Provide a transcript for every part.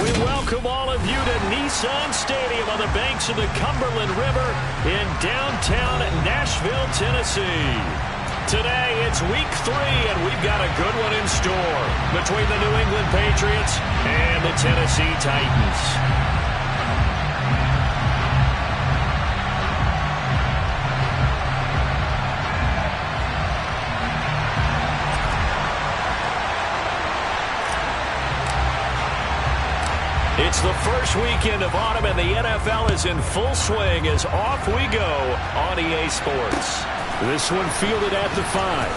We welcome all of you to Nissan Stadium on the banks of the Cumberland River in downtown Nashville, Tennessee. Today, it's week 3, and we've got a good one in store between the New England Patriots and the Tennessee Titans. It's the first weekend of autumn, and the NFL is in full swing as off we go on EA Sports. This one fielded at the 5.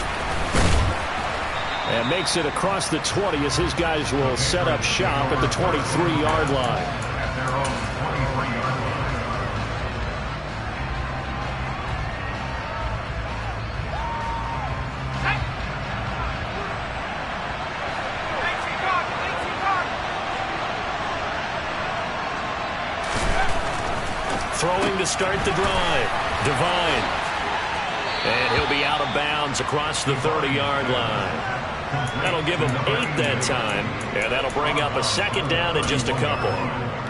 And makes it across the 20 as his guys will set up shop at the 23-yard line. Throwing to start the drive. Devine. And he'll be out of bounds across the 30-yard line. That'll give him 8 that time. And that'll bring up a second down in just a couple.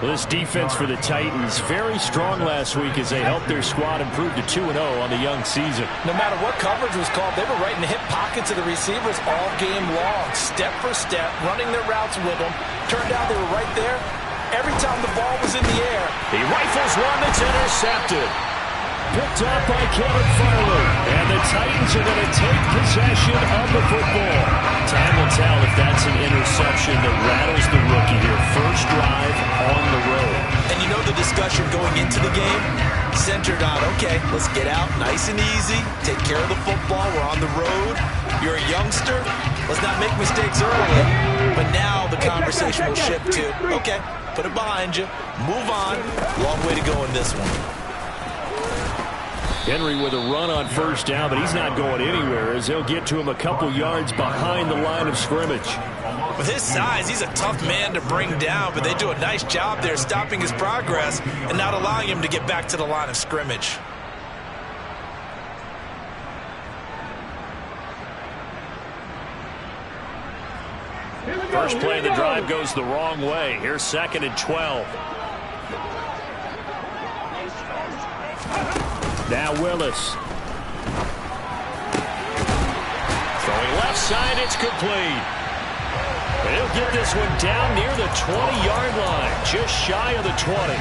Well, this defense for the Titans, very strong last week as they helped their squad improve to 2-0 on the young season. No matter what coverage was called, they were right in the hip pockets of the receivers all game long. Step for step, running their routes with them. Turned out they were right there every time the ball was in the air. He rifles one that's intercepted. Picked up by Kevin Farley. And the Titans are going to take possession of the football. Time will tell if that's an interception that rattles the rookie here. First drive on the road. And you know the discussion going into the game? Centered on, okay, let's get out nice and easy. Take care of the football. We're on the road. You're a youngster. Let's not make mistakes early. But now the conversation will shift to, okay, put it behind you. Move on. Long way to go in this one. Henry with a run on first down, but he's not going anywhere as they'll get to him a couple yards behind the line of scrimmage. With his size, he's a tough man to bring down, but they do a nice job there stopping his progress and not allowing him to get back to the line of scrimmage. First play of the drive goes the wrong way. Here's 2nd and 12. Now Willis. Throwing left side, it's complete. He'll get this one down near the 20-yard line, just shy of the 20.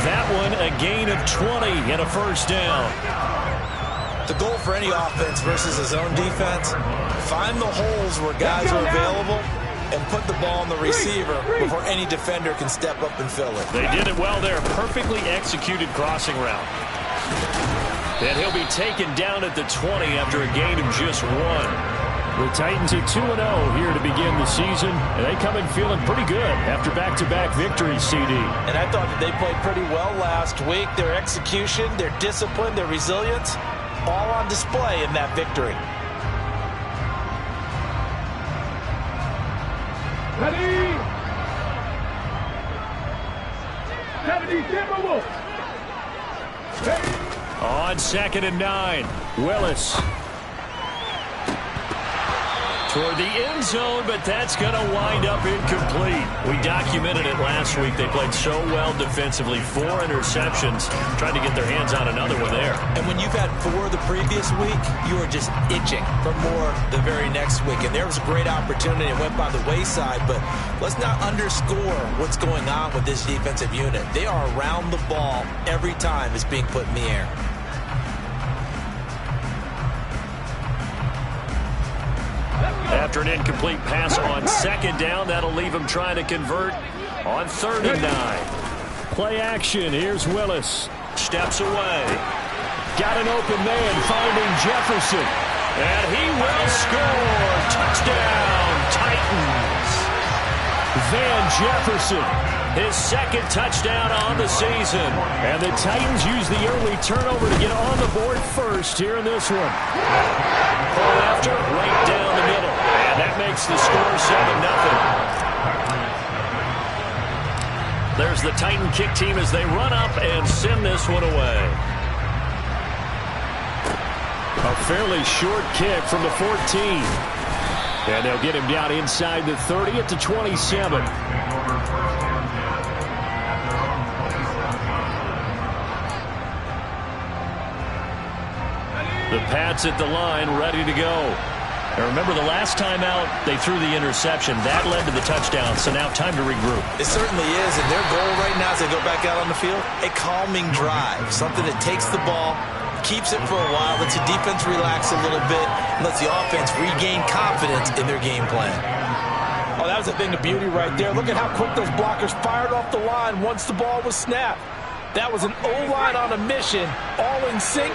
That one a gain of 20 and a first down. The goal for any offense versus a zone defense, find the holes where guys are available and put the ball on the receiver before any defender can step up and fill it. They did it well there. Perfectly executed crossing route. And he'll be taken down at the 20 after a gain of just 1. The Titans at 2-0 here to begin the season, and they come in feeling pretty good after back-to-back victories, CD. And I thought that they played pretty well last week. Their execution, their discipline, their resilience, all on display in that victory. Ready? 70 Timberwolves. On 2nd and 9, Willis. Toward the end zone, but that's going to wind up incomplete. We documented it last week. They played so well defensively. 4 interceptions. Trying to get their hands on another one there. And when you've had 4 the previous week, you are just itching for more the very next week. And there was a great opportunity. It went by the wayside, but let's not underscore what's going on with this defensive unit. They are around the ball every time it's being put in the air. After an incomplete pass on 2nd down, that'll leave him trying to convert on 3rd and 9. Play action. Here's Willis. Steps away. Got an open man finding Jefferson. And he will score. Touchdown, Titans. Van Jefferson, his 2nd touchdown on the season. And the Titans use the early turnover to get on the board first here in this one. Pull after, right down the middle. And that makes the score 7-0. There's the Titan kick team as they run up and send this one away. A fairly short kick from the 14. And they'll get him down inside the 30 at the 27. The Pats at the line, ready to go. Now remember, the last time out, they threw the interception. That led to the touchdown, so now time to regroup. It certainly is, and their goal right now as they go back out on the field, a calming drive, something that takes the ball, keeps it for a while, lets the defense relax a little bit, and lets the offense regain confidence in their game plan. Oh, that was a thing of beauty right there. Look at how quick those blockers fired off the line once the ball was snapped. That was an O-line on a mission, all in sync,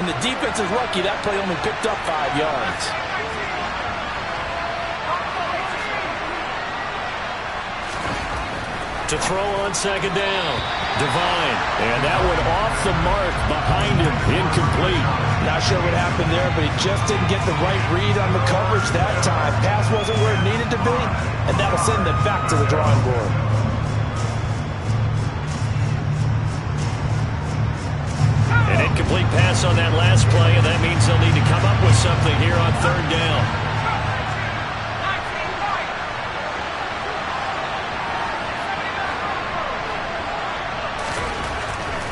and the defense is lucky that play only picked up 5 yards. To throw on second down, Devine, and that went off the mark behind him, incomplete. Not sure what happened there, but he just didn't get the right read on the coverage that time. Pass wasn't where it needed to be, and that'll send them back to the drawing board. An incomplete pass on that last play, and that means they'll need to come up with something here on third down.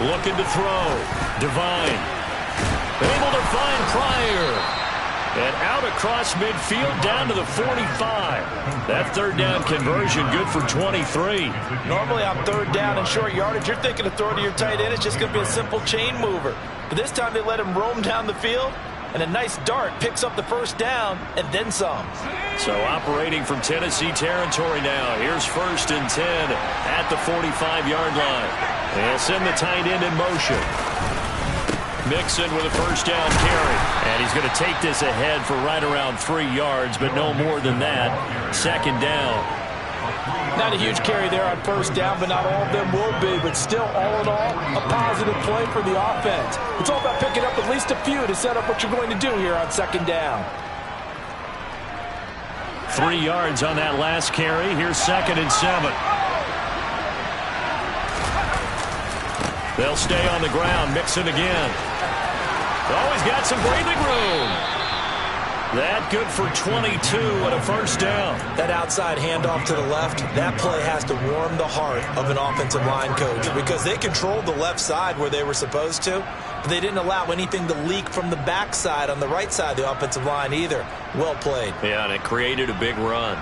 Looking to throw. Devine. Able to find Pryor. And out across midfield down to the 45. That third down conversion good for 23. Normally on third down and short yardage, you're thinking of throwing to your tight end. It's just going to be a simple chain mover. But this time they let him roam down the field. And a nice dart picks up the first down and then some. So operating from Tennessee territory now. Here's 1st and 10 at the 45-yard line. They'll send the tight end in motion. Mixon with a first down carry. And he's going to take this ahead for right around 3 yards, but no more than that. Second down. Not a huge carry there on first down, but not all of them will be. But still, all in all, a positive play for the offense. It's all about picking up at least a few to set up what you're going to do here on second down. 3 yards on that last carry. Here's 2nd and 7. They'll stay on the ground. Mixon again. Always got some breathing room. That good for 22 and a first down. That outside handoff to the left, that play has to warm the heart of an offensive line coach because they controlled the left side where they were supposed to, but they didn't allow anything to leak from the backside on the right side of the offensive line either. Well played. Yeah, and it created a big run.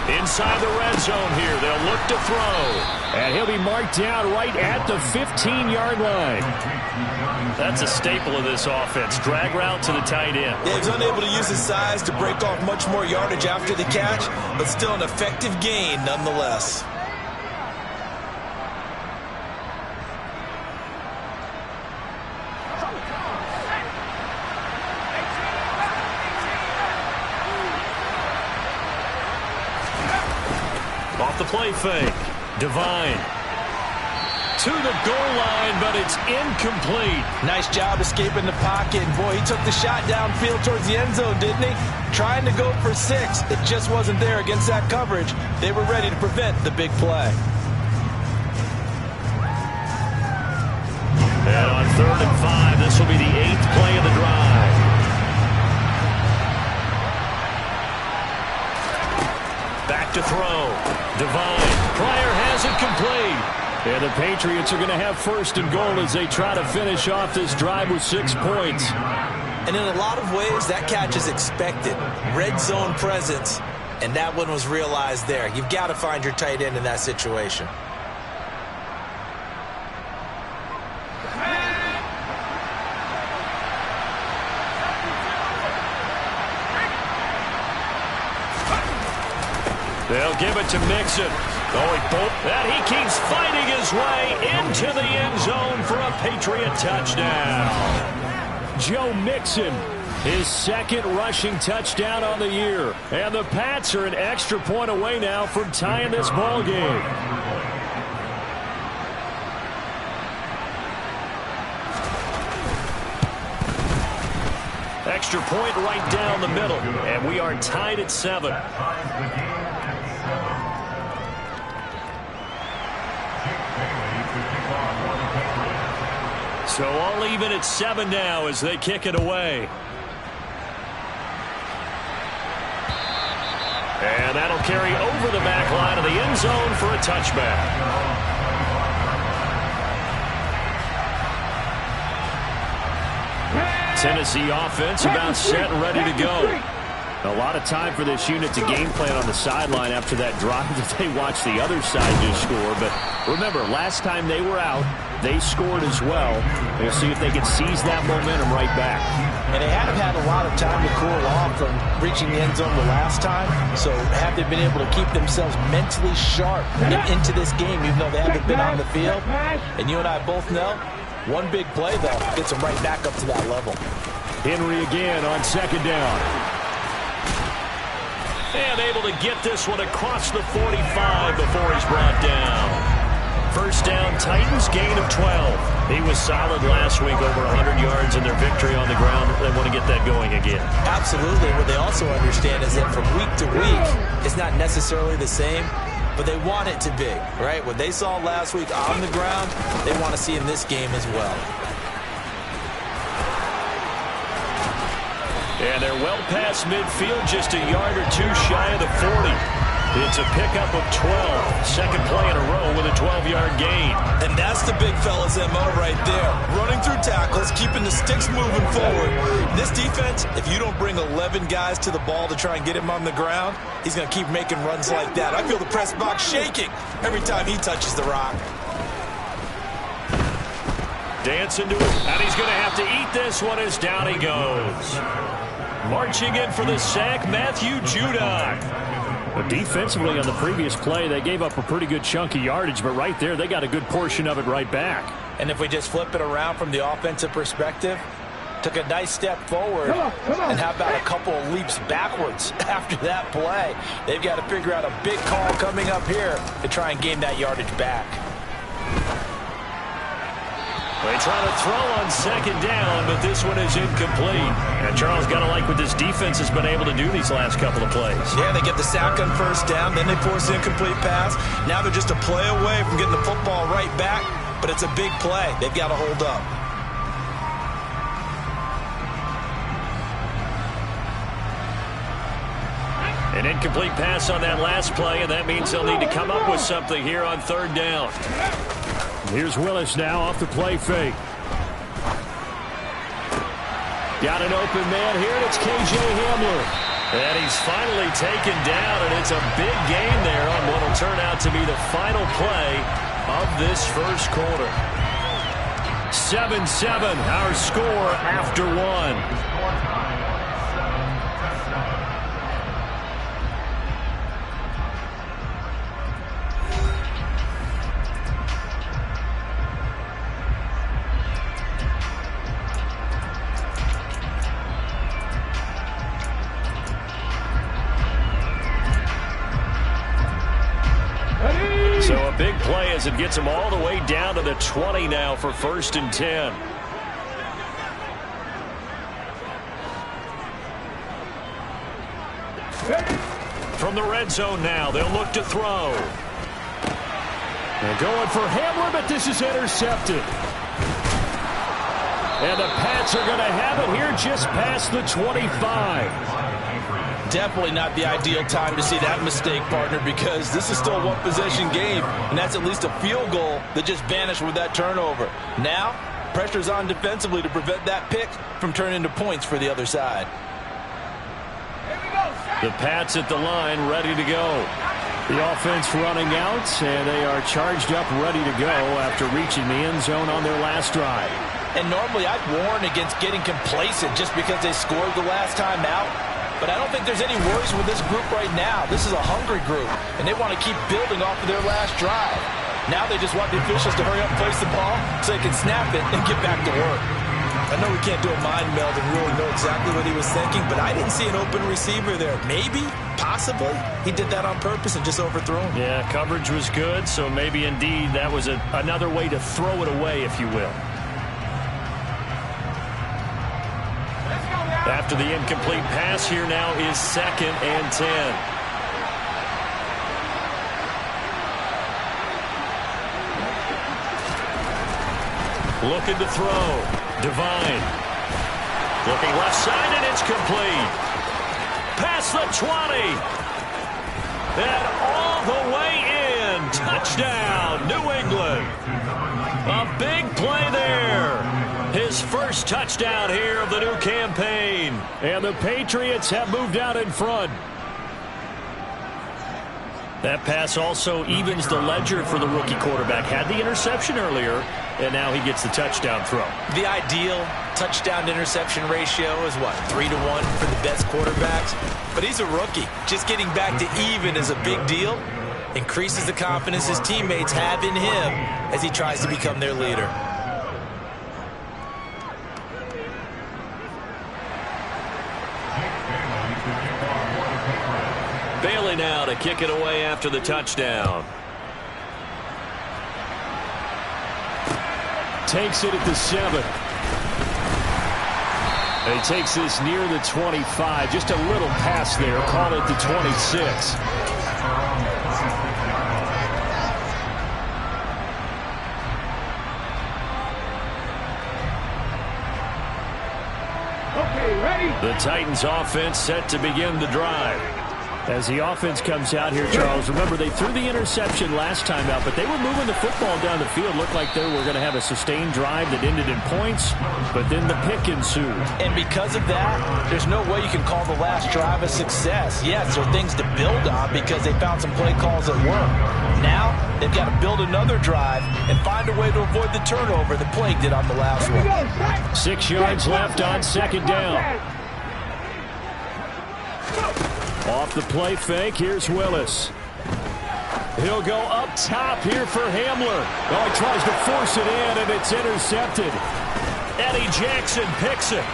Inside the red zone here, they'll look to throw. And he'll be marked down right at the 15-yard line. That's a staple of this offense. Drag route to the tight end. Yeah, he's unable to use his size to break off much more yardage after the catch, but still an effective gain nonetheless. Off the play fake. Devine. To the goal line, but it's incomplete. Nice job escaping the pocket. Boy, he took the shot downfield towards the end zone, didn't he? Trying to go for 6. It just wasn't there against that coverage. They were ready to prevent the big play. And on 3rd and 5, this will be the 8th play of the drive. Back to throw. Devine. Pryor has it complete. And the Patriots are going to have 1st and goal as they try to finish off this drive with 6 points. And in a lot of ways, that catch is expected. Red zone presence, and that one was realized there. You've got to find your tight end in that situation. They'll give it to Mixon. That he keeps fighting his way into the end zone for a Patriot touchdown. Joe Mixon, his 2nd rushing touchdown on the year. And the Pats are an extra point away now from tying this ball game. Extra point right down the middle. And we are tied at 7. So all even at 7 now as they kick it away. And that'll carry over the back line of the end zone for a touchback. Tennessee offense about set and ready to go. A lot of time for this unit to game plan on the sideline after that drive that they watched the other side just score. But remember, last time they were out, they scored as well. We'll see if they can seize that momentum right back. And they haven't had a lot of time to cool off from reaching the end zone the last time. So have they been able to keep themselves mentally sharp and into this game, even though they haven't been on the field? And you and I both know, one big play, though, gets them right back up to that level. Henry again on second down. And able to get this one across the 45 before he's brought down. First down, Titans, gain of 12. He was solid last week, over 100 yards in their victory on the ground. They want to get that going again. Absolutely. What they also understand is that from week to week, it's not necessarily the same, but they want it to be, right? What they saw last week on the ground, they want to see in this game as well. And they're well past midfield, just a yard or two shy of the 40. It's a pickup of 12. Second play in a row with a 12-yard gain. And that's the big fella's MO right there. Running through tackles, keeping the sticks moving forward. This defense, if you don't bring 11 guys to the ball to try and get him on the ground, he's going to keep making runs like that. I feel the press box shaking every time he touches the rock. Dancing to it, and he's going to have to eat this one as down he goes. Marching in for the sack, Matthew Judon. But defensively on the previous play, they gave up a pretty good chunk of yardage, but right there, they got a good portion of it right back. And if we just flip it around from the offensive perspective, took a nice step forward, and how about a couple of leaps backwards after that play? They've got to figure out a big call coming up here to try and gain that yardage back. They try to throw on second down, but this one is incomplete. And Charles, got to like what this defense has been able to do these last couple of plays. Yeah, they get the sack on first down, then they force the incomplete pass. Now they're just a play away from getting the football right back, but it's a big play. They've got to hold up. An incomplete pass on that last play, and that means they'll need to come up with something here on third down. Here's Willis now off the play fake. Got an open man here, and it's K.J. Hamler. And he's finally taken down, and it's a big gain there on what will turn out to be the final play of this first quarter. 7-7, our score after one. So a big play as it gets them all the way down to the 20 now for 1st and 10. From the red zone now, they'll look to throw. They're going for Hamler, but this is intercepted. And the Pats are going to have it here just past the 25. Definitely not the ideal time to see that mistake, partner, because this is still a one-possession game, and that's at least a field goal that just vanished with that turnover. Now, pressure's on defensively to prevent that pick from turning into points for the other side. The Pats at the line, ready to go. The offense running out, and they are charged up, ready to go after reaching the end zone on their last drive. And normally I'd warn against getting complacent just because they scored the last time out. But I don't think there's any worries with this group right now. This is a hungry group, and they want to keep building off of their last drive. Now they just want the officials to hurry up and place the ball so they can snap it and get back to work. I know we can't do a mind meld and really know exactly what he was thinking, but I didn't see an open receiver there. Maybe, possibly, he did that on purpose and just overthrew him. Yeah, coverage was good, so maybe indeed that was another way to throw it away, if you will. After the incomplete pass, here now is 2nd and 10. Looking to throw. Devine. Looking left side, and it's complete. Past the 20. And all the way in. Touchdown, New England. A big play there. His first touchdown here of the new campaign. And the Patriots have moved out in front. That pass also evens the ledger for the rookie quarterback. Had the interception earlier, and now he gets the touchdown throw. The ideal touchdown-interception ratio is, what, 3-to-1 for the best quarterbacks? But he's a rookie. Just getting back to even is a big deal. Increases the confidence his teammates have in him as he tries to become their leader. Bailey now to kick it away after the touchdown. Takes it at the 7. He takes this near the 25. Just a little pass there. Call it the 26. Okay, ready? The Titans offense set to begin the drive. As the offense comes out here, Charles, remember they threw the interception last time out, but they were moving the football down the field. Looked like they were going to have a sustained drive that ended in points, but then the pick ensued. And because of that, there's no way you can call the last drive a success. Yes, there are things to build on because they found some play calls that work. Now, they've got to build another drive and find a way to avoid the turnover that plagued it on the last one. 6 yards left on second down. Off the play fake, here's Willis. He'll go up top here for Hamler. Oh, he tries to force it in, and it's intercepted. Eddie Jackson picks it.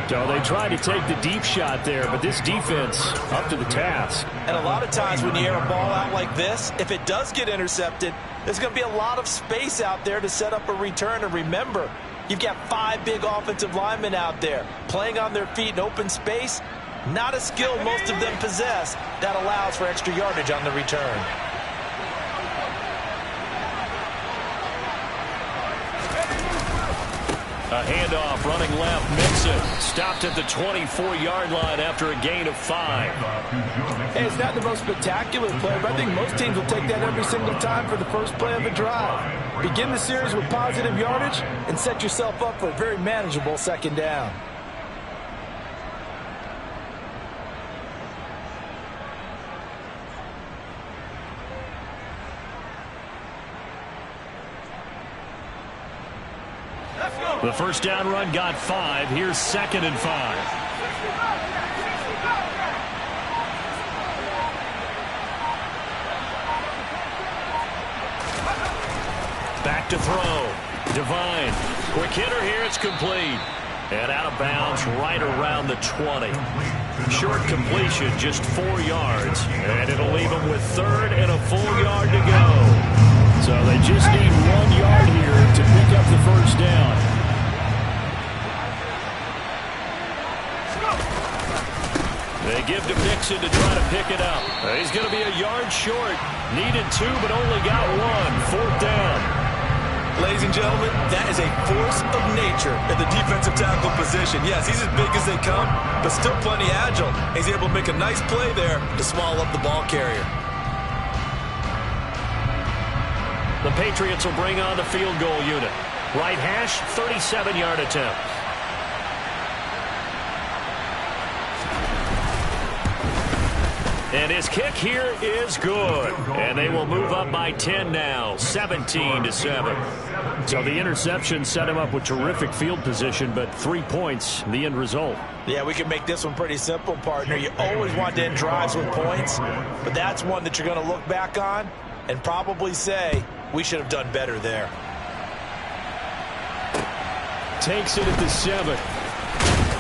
So they tried to take the deep shot there, but this defense up to the task. And a lot of times when you air a ball out like this, if it does get intercepted, there's going to be a lot of space out there to set up a return. And remember, you've got 5 big offensive linemen out there playing on their feet in open space. Not a skill most of them possess that allows for extra yardage on the return. A handoff, running left, Mixon. Stopped at the 24-yard line after a gain of 5. Hey, it's not the most spectacular play, but I think most teams will take that every single time for the first play of a drive. Begin the series with positive yardage and set yourself up for a very manageable second down. The first down run got 5. Here's 2nd and 5. Back to throw. Devine. Quick hitter here. It's complete. And out of bounds right around the 20. Short completion, just 4 yards. And it'll leave them with 3rd and a full yard to go. So they just need 1 yard here to pick up the first down. They give to Mixon to try to pick it up. He's going to be a yard short. Needed 2, but only got 1. 4th down. Ladies and gentlemen, that is a force of nature at the defensive tackle position. Yes, he's as big as they come, but still plenty agile. He's able to make a nice play there to swallow up the ball carrier. The Patriots will bring on the field goal unit. Right hash, 37-yard attempt. And his kick here is good. And they will move up by 10 now, 17-7. So the interception set him up with terrific field position, but 3 points, the end result. Yeah, we can make this one pretty simple, partner. You always want to end drives with points, but that's one that you're going to look back on and probably say, we should have done better there. Takes it at the 7.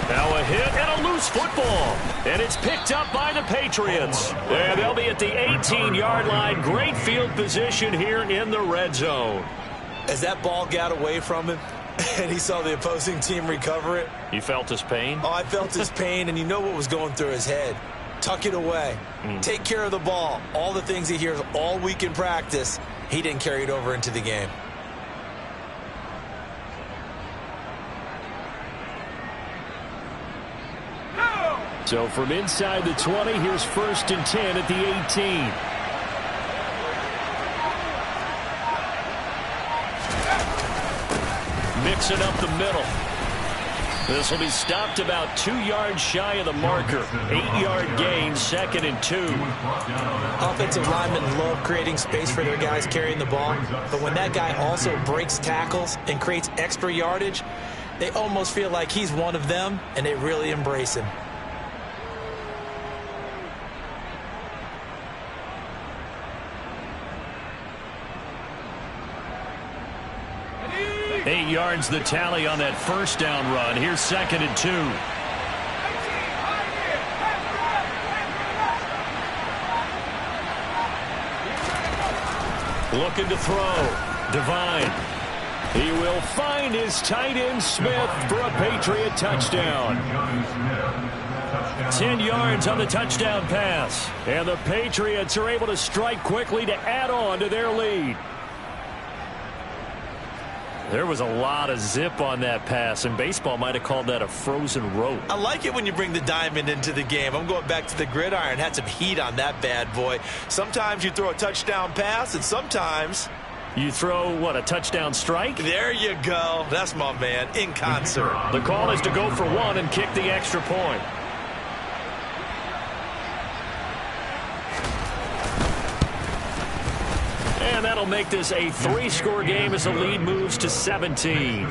Now a hit and a loose football. And it's picked up by the Patriots. And they'll be at the 18-yard line. Great field position here in the red zone. As that ball got away from him and he saw the opposing team recover it. You felt his pain? Oh, I felt his pain, and you know what was going through his head. tuck it away, take care of the ball. All the things he hears all week in practice, he didn't carry it over into the game. So from inside the 20, here's 1st and 10 at the 18. Mixing up the middle. This will be stopped about 2 yards shy of the marker. 8-yard gain, 2nd and 2. Offensive linemen love creating space for their guys carrying the ball, but when that guy also breaks tackles and creates extra yardage, they almost feel like he's one of them, and they really embrace him. Eight yards the tally on that 1st down run. Here's 2nd and 2. Looking to throw. Devine. He will find his tight end Smith for a Patriot touchdown. 10 yards on the touchdown pass. And the Patriots are able to strike quickly to add on to their lead. There was a lot of zip on that pass, and baseball might have called that a frozen rope. I like it when you bring the diamond into the game. I'm going back to the gridiron. Had some heat on that bad boy. Sometimes you throw a touchdown pass, and sometimes you throw, what, a touchdown strike? There you go. That's my man, in concert. The call is to go for 1 and kick the extra point. And that'll make this a 3-score game as the lead moves to 17.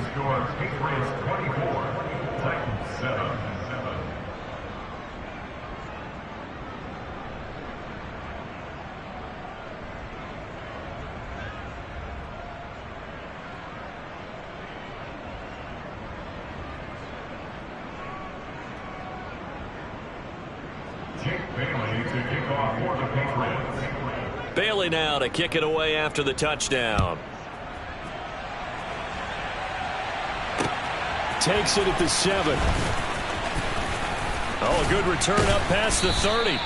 Bailey now to kick it away after the touchdown. Takes it at the 7. Oh, a good return up past the 30.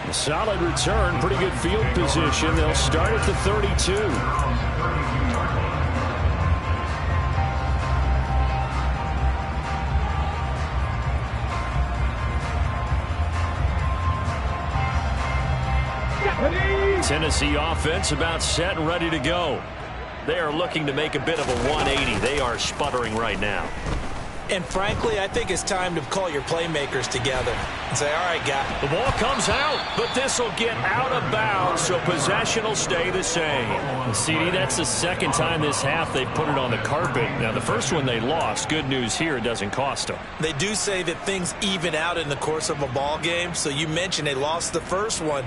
A solid return, pretty good field position. They'll start at the 32. Tennessee offense about set and ready to go. They are looking to make a bit of a 180. They are sputtering right now. And frankly, I think it's time to call your playmakers together and say, all right, guy. The ball comes out, but this will get out of bounds, so possession will stay the same. CD, that's the 2nd time this half they've put it on the carpet. Now, the first one they lost. Good news here, it doesn't cost them. They do say that things even out in the course of a ball game, so you mentioned they lost the first one.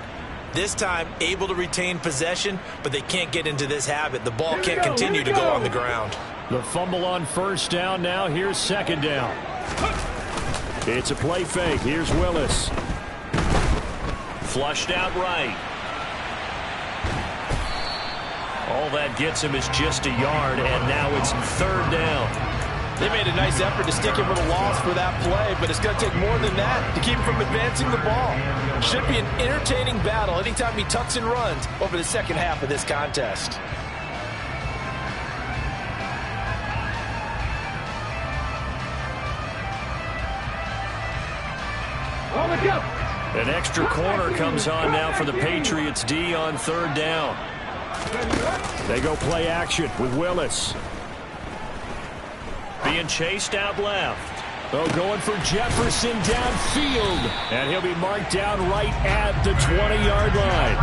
This time, able to retain possession, but they can't get into this habit. The ball can't continue to go on the ground. The fumble on 1st down now. Here's 2nd down. It's a play fake. Here's Willis. Flushed out right. All that gets him is just a yard, and now it's 3rd down. They made a nice effort to stick him with a loss for that play, but it's going to take more than that to keep him from advancing the ball. Should be an entertaining battle anytime he tucks and runs over the 2nd half of this contest. An extra corner comes on now for the Patriots D on 3rd down. They go play action with Willis. Being chased out left. Oh, going for Jefferson downfield. And he'll be marked down right at the 20-yard line.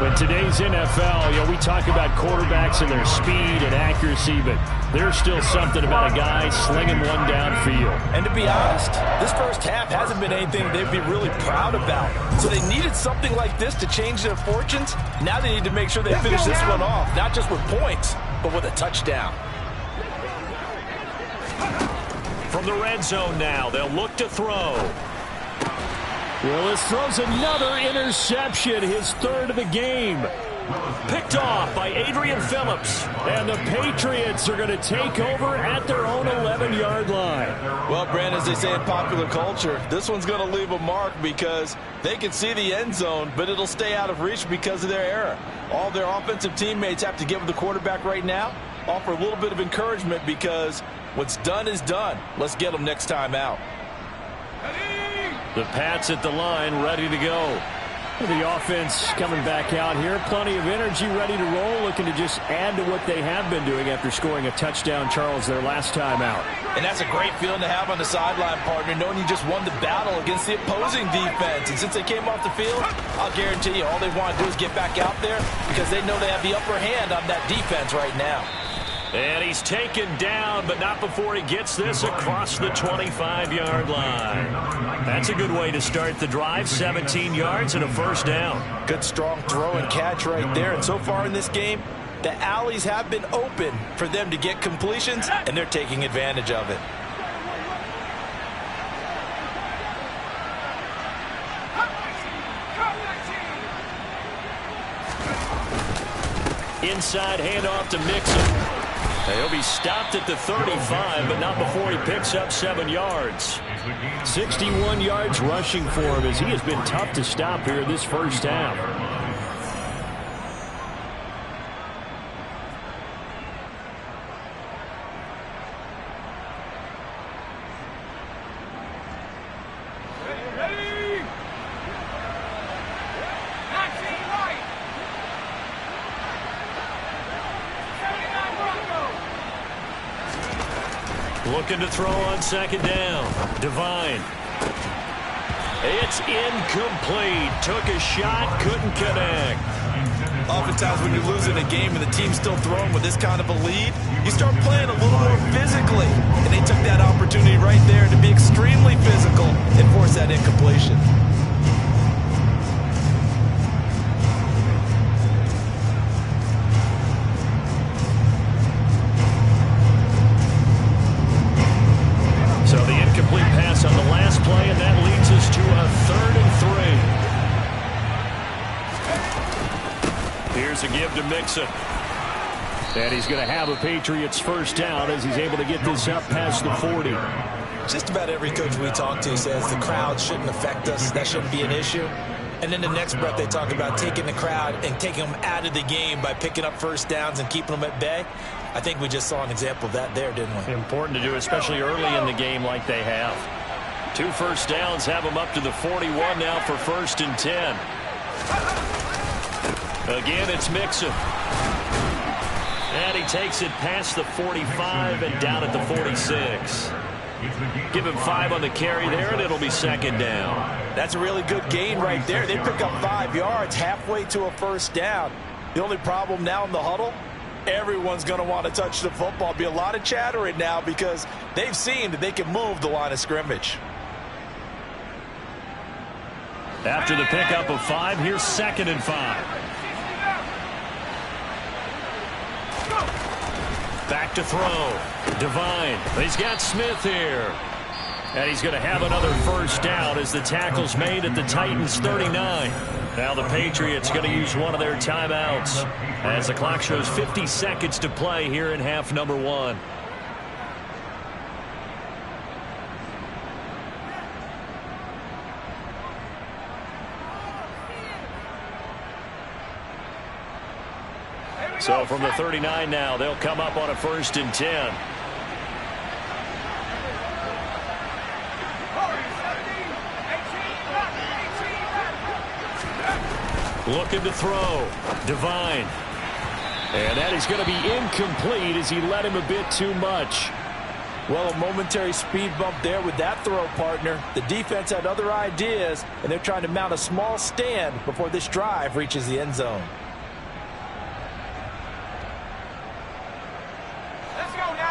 In today's NFL, we talk about quarterbacks and their speed and accuracy, but there's still something about a guy slinging one downfield. And to be honest, this first half hasn't been anything they'd be really proud about. So they needed something like this to change their fortunes. Now they need to make sure they finish this one off, not just with points, but with a touchdown. From the red zone now, they'll look to throw. Willis throws another interception, his 3rd of the game. Picked off by Adrian Phillips. And the Patriots are going to take over at their own 11-yard line. Well, Brandon, as they say in popular culture, this one's going to leave a mark because they can see the end zone, but it'll stay out of reach because of their error. All their offensive teammates have to give the quarterback right now, offer a little bit of encouragement because what's done is done. Let's get them next time out. The Pats at the line, ready to go. The offense coming back out here. Plenty of energy, ready to roll, looking to just add to what they have been doing after scoring a touchdown, Charles, their last time out. And that's a great feeling to have on the sideline, partner, knowing you just won the battle against the opposing defense. And since they came off the field, I'll guarantee you all they want to do is get back out there because they know they have the upper hand on that defense right now. And he's taken down, but not before he gets this across the 25-yard line. That's a good way to start the drive. 17 yards and a first down. Good strong throw and catch right there. And so far in this game, the alleys have been open for them to get completions, and they're taking advantage of it. Inside handoff to Mixon. He'll be stopped at the 35, but not before he picks up 7 yards. 61 yards rushing for him as he has been tough to stop here this first half. Looking to throw on second down. Devine. It's incomplete. Took a shot, couldn't connect. Oftentimes when you're losing a game and the team's still throwing with this kind of a lead, you start playing a little more physically. And they took that opportunity right there to be extremely physical and force that incompletion. So the incomplete pass on the last play, and that leads us to a 3rd and 3. Here's a give to Mixon. And he's going to have a Patriots first down as he's able to get this up past the 40. Just about every coach we talk to says the crowd shouldn't affect us. That shouldn't be an issue. And then the next breath they talk about taking the crowd and taking them out of the game by picking up first downs and keeping them at bay. I think we just saw an example of that there, didn't we? Important to do, especially early in the game like they have. 2 first downs have them up to the 41 now for 1st and 10. Again, it's Mixon. And he takes it past the 45 and down at the 46. Give him 5 on the carry there, and it'll be 2nd down. That's a really good gain right there. They pick up 5 yards halfway to a first down. The only problem now in the huddle, everyone's going to want to touch the football. Be a lot of chattering now because they've seen that they can move the line of scrimmage. After the pickup of 5, here's 2nd and 5. Back to throw. Devine. He's got Smith here. And he's going to have another first down as the tackle's made at the Titans' 39. Now the Patriots going to use one of their timeouts as the clock shows 50 seconds to play here in half number 1. So from the 39 now, they'll come up on a 1st and 10. Looking to throw. Devine. And that is going to be incomplete as he led him a bit too much. Well, a momentary speed bump there with that throw, partner. The defense had other ideas, and they're trying to mount a small stand before this drive reaches the end zone.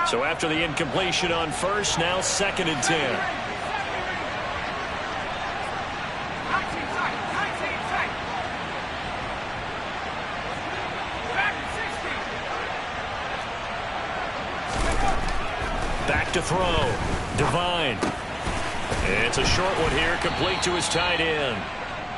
So after the incompletion on 1st, now 2nd and 10. Back to throw. Devine. It's a short one here, complete to his tight end.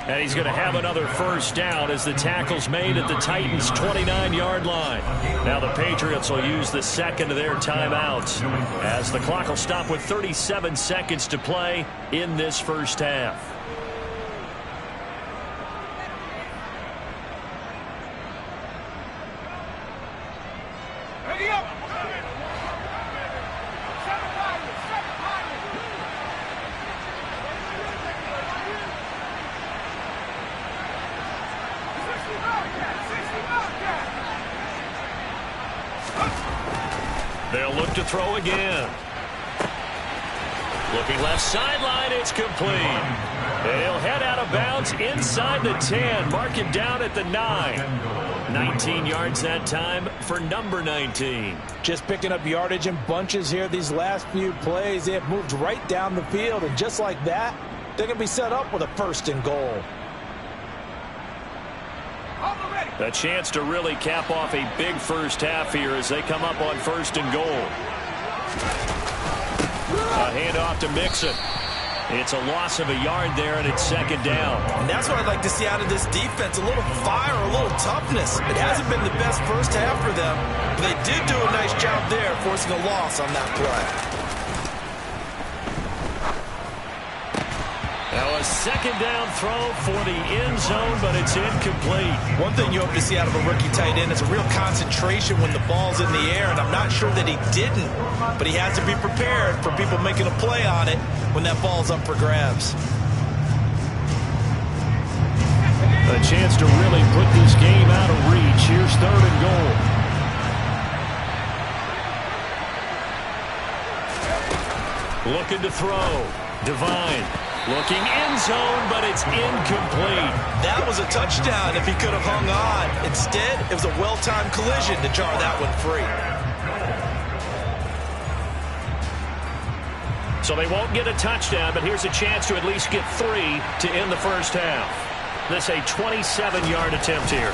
And he's going to have another first down as the tackle's made at the Titans' 29-yard line. Now the Patriots will use the second of their timeouts as the clock will stop with 37 seconds to play in this first half. They'll look to throw again. Looking left sideline, it's complete. And he'll head out of bounds inside the 10. Mark it down at the 9. 19 yards that time for number 19. Just picking up yardage in bunches here these last few plays. They have moved right down the field, and just like that, they're going to be set up with a first and goal. A chance to really cap off a big first half here as they come up on first and goal. A handoff to Mixon. It's a loss of a yard there, and it's second down. And that's what I'd like to see out of this defense, a little fire, a little toughness. It hasn't been the best first half for them, but they did do a nice job there, forcing a loss on that play. Now a second down throw for the end zone, but it's incomplete. One thing you hope to see out of a rookie tight end is a real concentration when the ball's in the air, and I'm not sure that he didn't, but he has to be prepared for people making a play on it when that ball's up for grabs. A chance to really put this game out of reach. Here's third and goal. Looking to throw. Divine. Looking end zone, but it's incomplete. That was a touchdown if he could have hung on. Instead, it was a well-timed collision to jar that one free. So they won't get a touchdown, but here's a chance to at least get 3 to end the first half. This a 27-yard attempt here.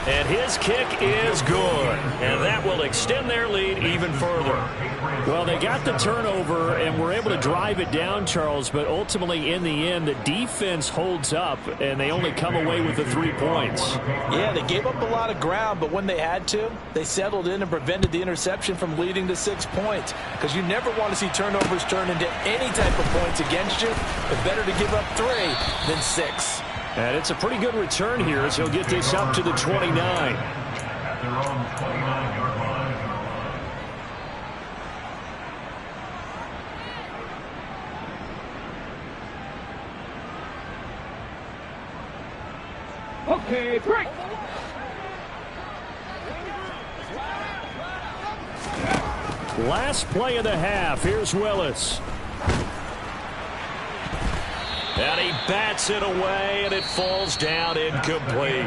And his kick is good. And that will extend their lead even further. Well, they got the turnover and were able to drive it down, Charles, but ultimately in the end, the defense holds up, and they only come away with the 3 points. Yeah, they gave up a lot of ground, but when they had to, they settled in and prevented the interception from leading to 6 points. Because you never want to see turnovers turn into any type of points against you. It's better to give up 3 than 6. And it's a pretty good return here as he'll get this up to the 29. Okay, break. Last play of the half. Here's Willis. And he bats it away, and it falls down incomplete.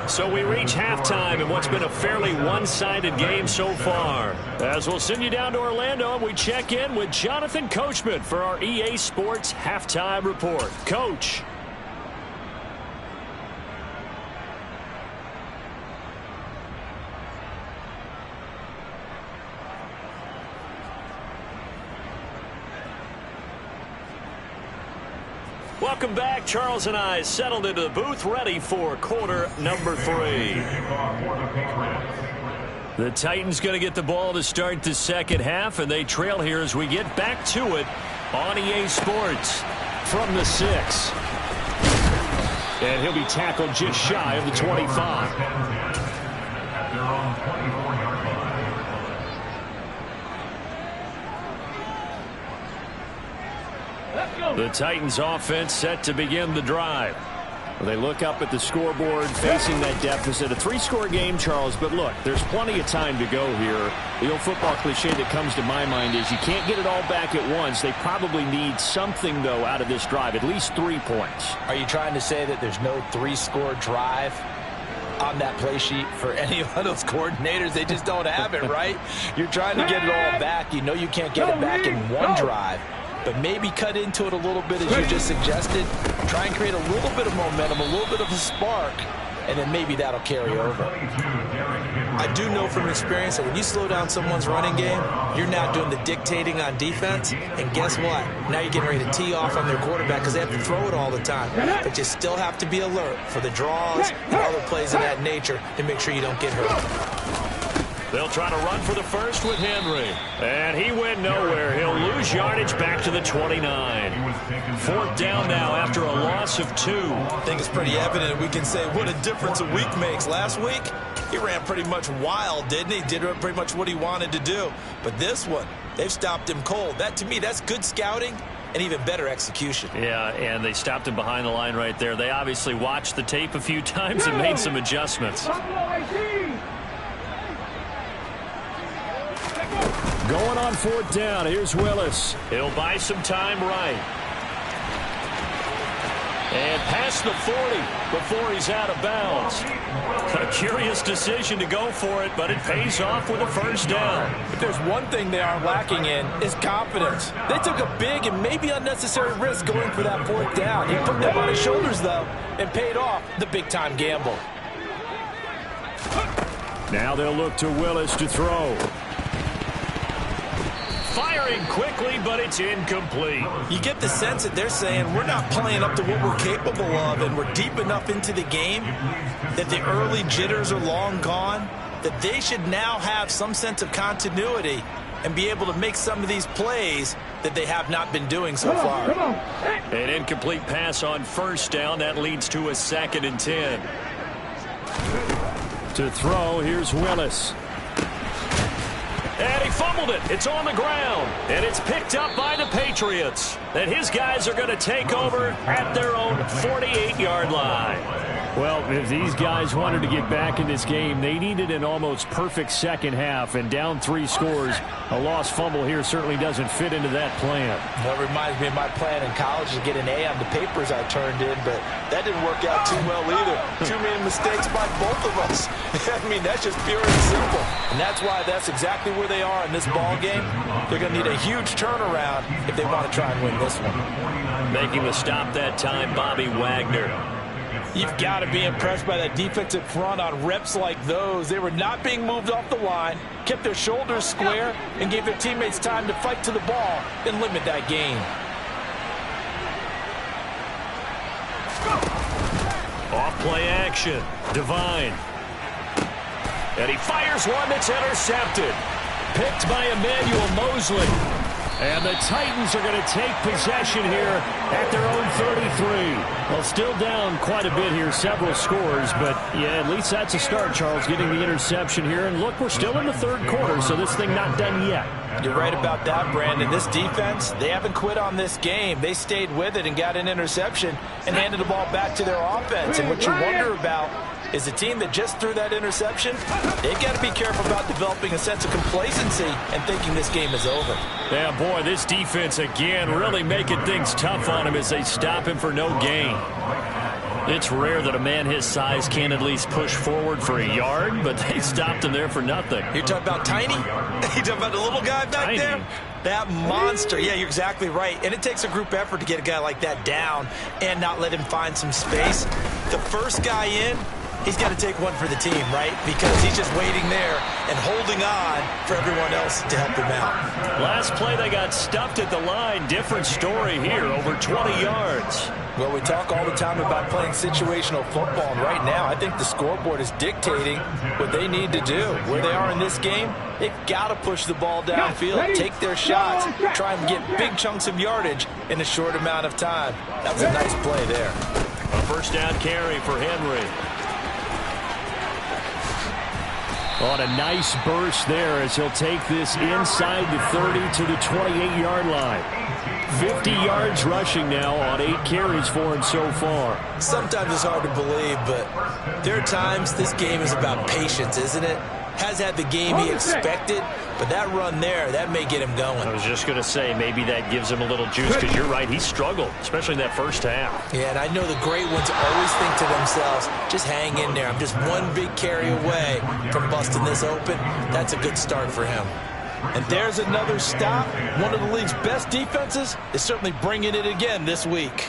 So we reach halftime in what's been a fairly one-sided game so far. As we'll send you down to Orlando, we check in with Jonathan Coachman for our EA Sports Halftime Report. Coach. Welcome back. Charles and I settled into the booth, ready for quarter number 3. The Titans going to get the ball to start the second half, and they trail here as we get back to it on EA Sports from the 6. And he'll be tackled just shy of the 25. The Titans offense set to begin the drive. They look up at the scoreboard facing that deficit. A 3-score game, Charles, but look, there's plenty of time to go here. The old football cliche that comes to my mind is you can't get it all back at once. They probably need something, though, out of this drive, at least 3 points. Are you trying to say that there's no 3-score drive on that play sheet for any of those coordinators? They just don't have it, right? You're trying to get it all back. You know you can't get it back in one drive. But maybe cut into it a little bit, as you just suggested. Try and create a little bit of momentum, a little bit of a spark, and then maybe that'll carry over. I do know from experience that when you slow down someone's running game, you're now doing the dictating on defense. And guess what? Now you're getting ready to tee off on their quarterback because they have to throw it all the time. But you still have to be alert for the draws and other plays of that nature to make sure you don't get hurt. They'll try to run for the first with Henry. And he went nowhere. He'll lose yardage back to the 29. 4th down now after a loss of 2. I think it's pretty evident we can say what a difference a week makes. Last week, he ran pretty much wild, didn't he? Did pretty much what he wanted to do. But this one, they've stopped him cold. That, to me, that's good scouting and even better execution. Yeah, and they stopped him behind the line right there. They obviously watched the tape a few times and made some adjustments. Going on 4th down, here's Willis. He'll buy some time right. And past the 40 before he's out of bounds. A curious decision to go for it, but it pays off with a first down. If there's one thing they are lacking in, is confidence. They took a big and maybe unnecessary risk going for that 4th down. He put them on his shoulders, though, and paid off the big-time gamble. Now they'll look to Willis to throw. Firing quickly, but it's incomplete. You get the sense that they're saying we're not playing up to what we're capable of, and we're deep enough into the game that the early jitters are long gone, that they should now have some sense of continuity and be able to make some of these plays that they have not been doing so far. An incomplete pass on 1st down. That leads to a 2nd and 10. To throw, here's Willis. And he fumbled it. It's on the ground. And it's picked up by the Patriots. And his guys are going to take over at their own 48-yard line. Well, if these guys wanted to get back in this game, they needed an almost perfect second half. And down 3 scores, a lost fumble here certainly doesn't fit into that plan. That reminds me of my plan in college to get an A on the papers I turned in, but that didn't work out too well either. Too many mistakes by both of us. I mean, that's just pure and simple. And that's why that's exactly where they are in this ball game. They're going to need a huge turnaround if they want to try and win this one. Making the stop that time, Bobby Wagner. You've got to be impressed by that defensive front on reps like those. They were not being moved off the line, kept their shoulders square, and gave their teammates time to fight to the ball and limit that gain. Off play action. Devine. And he fires one that's intercepted. Picked by Emmanuel Mosley. And the Titans are going to take possession here at their own 33. Well, still down quite a bit here, several scores. But, yeah, at least that's a start, Charles, getting the interception here. And, look, we're still in the 3rd quarter, so this thing not done yet. You're right about that, Brandon. This defense, they haven't quit on this game. They stayed with it and got an interception and handed the ball back to their offense. And what you wonder about is a team that just threw that interception, they've got to be careful about developing a sense of complacency and thinking this game is over. Yeah, boy, this defense, again, really making things tough on him as they stop him for no gain. It's rare that a man his size can at least push forward for a yard, but they stopped him there for nothing. You're talking about Tiny? You're talking about the little guy back there? That monster. Yeah, you're exactly right. And it takes a group effort to get a guy like that down and not let him find some space. The first guy in, he's got to take one for the team, right? Because he's just waiting there and holding on for everyone else to help him out. Last play, they got stuffed at the line. Different story here, over 20 yards. Well, we talk all the time about playing situational football, and right now I think the scoreboard is dictating what they need to do. Where they are in this game, they've got to push the ball downfield, take their shots, try and get big chunks of yardage in a short amount of time. That was a nice play there. A first down carry for Henry. On a nice burst there as he'll take this inside the 30 to the 28-yard line. 50 yards rushing now on 8 carries for him so far. Sometimes it's hard to believe, but there are times this game is about patience, isn't it? Has had the game he expected, but that run there, that may get him going. I was just going to say, maybe that gives him a little juice, because you're right, he struggled, especially in that first half. Yeah, and I know the great ones always think to themselves, just hang in there. I'm just one big carry away from busting this open. That's a good start for him. And there's another stop. One of the league's best defenses is certainly bringing it again this week.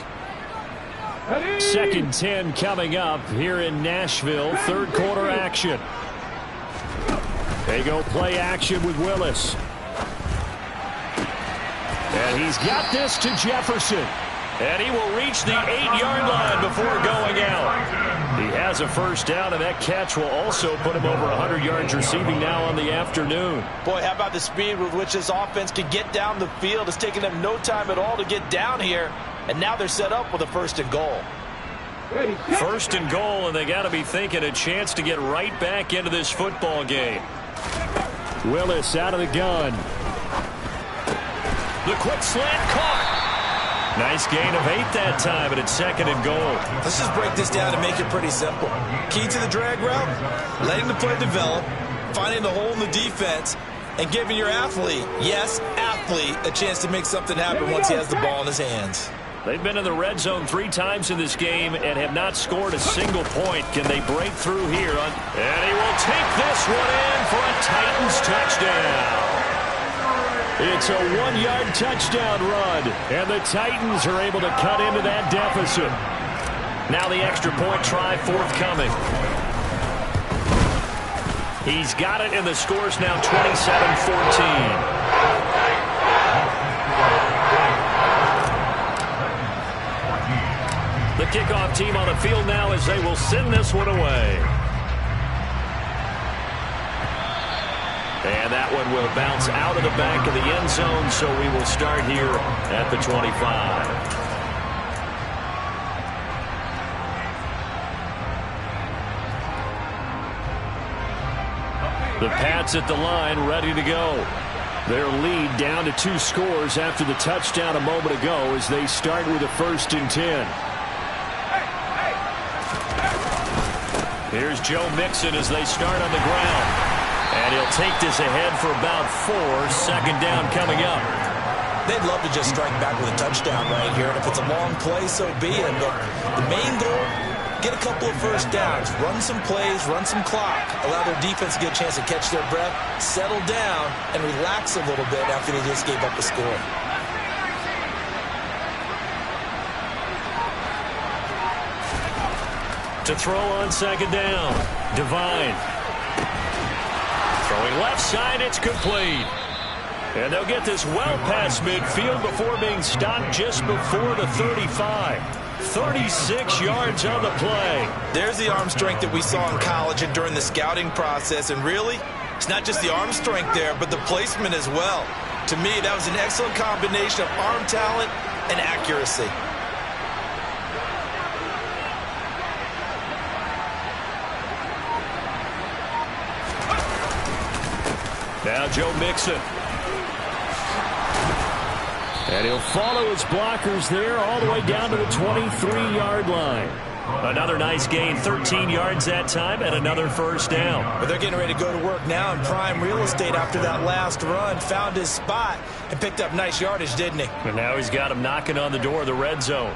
2nd 10 coming up here in Nashville. 3rd quarter action. They go play action with Willis. And he's got this to Jefferson. And he will reach the 8-yard line before going out. He has a first down, and that catch will also put him over 100 yards receiving now on the afternoon. Boy, how about the speed with which this offense can get down the field? It's taken them no time at all to get down here, and now they're set up with a 1st and goal. First and goal, and they got to be thinking a chance to get right back into this football game. Willis out of the gun. The quick slant caught. Nice gain of 8 that time, and it's 2nd and goal. Let's just break this down and make it pretty simple. Key to the drag route, letting the play develop, finding the hole in the defense, and giving your athlete, yes, athlete, a chance to make something happen once he has the ball in his hands. They've been in the red zone 3 times in this game and have not scored a single point. Can they break through here? And he will take this one in for a Titans touchdown. It's a 1-yard touchdown run, and the Titans are able to cut into that deficit. Now the extra point try forthcoming. He's got it, and the score's now 27-14. The kickoff team on the field now as they will send this one away. And that one will bounce out of the back of the end zone, so we will start here at the 25. The Pats at the line, ready to go. Their lead down to 2 scores after the touchdown a moment ago as they start with a 1st and 10. Here's Joe Mixon as they start on the ground. And he'll take this ahead for about 4. 2nd down coming up. They'd love to just strike back with a touchdown right here. And if it's a long play, so be it. But the main goal, get a couple of 1st downs. Run some plays, run some clock. Allow their defense to get a chance to catch their breath, settle down, and relax a little bit after they just gave up the score. To throw on 2nd down. Devine. Throwing left side, it's complete. And they'll get this well past midfield before being stopped just before the 35. 36 yards on the play. There's the arm strength that we saw in college and during the scouting process. And really, it's not just the arm strength there, but the placement as well. To me, that was an excellent combination of arm talent and accuracy. Now Joe Mixon. And he'll follow his blockers there all the way down to the 23-yard line. Another nice gain, 13 yards that time, and another 1st down. But they're getting ready to go to work now in prime real estate after that last run. Found his spot and picked up nice yardage, didn't he? And now he's got him knocking on the door of the red zone.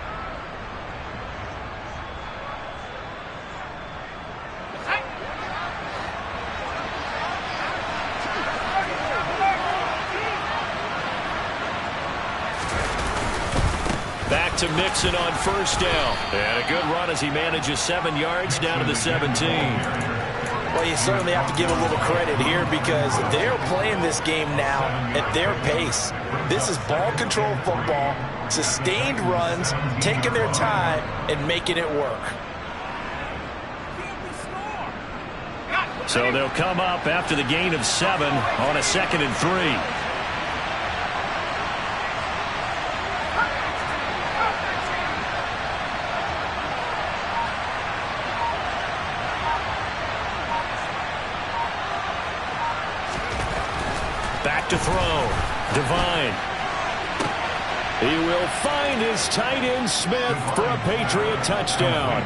To Mixon on 1st down. And a good run as he manages 7 yards down to the 17. Well, you certainly have to give a little credit here because they're playing this game now at their pace. This is ball control football, sustained runs, taking their time and making it work. So they'll come up after the gain of 7 on a 2nd and 3. Back to throw. Devine. He will find his tight end Smith for a Patriot touchdown.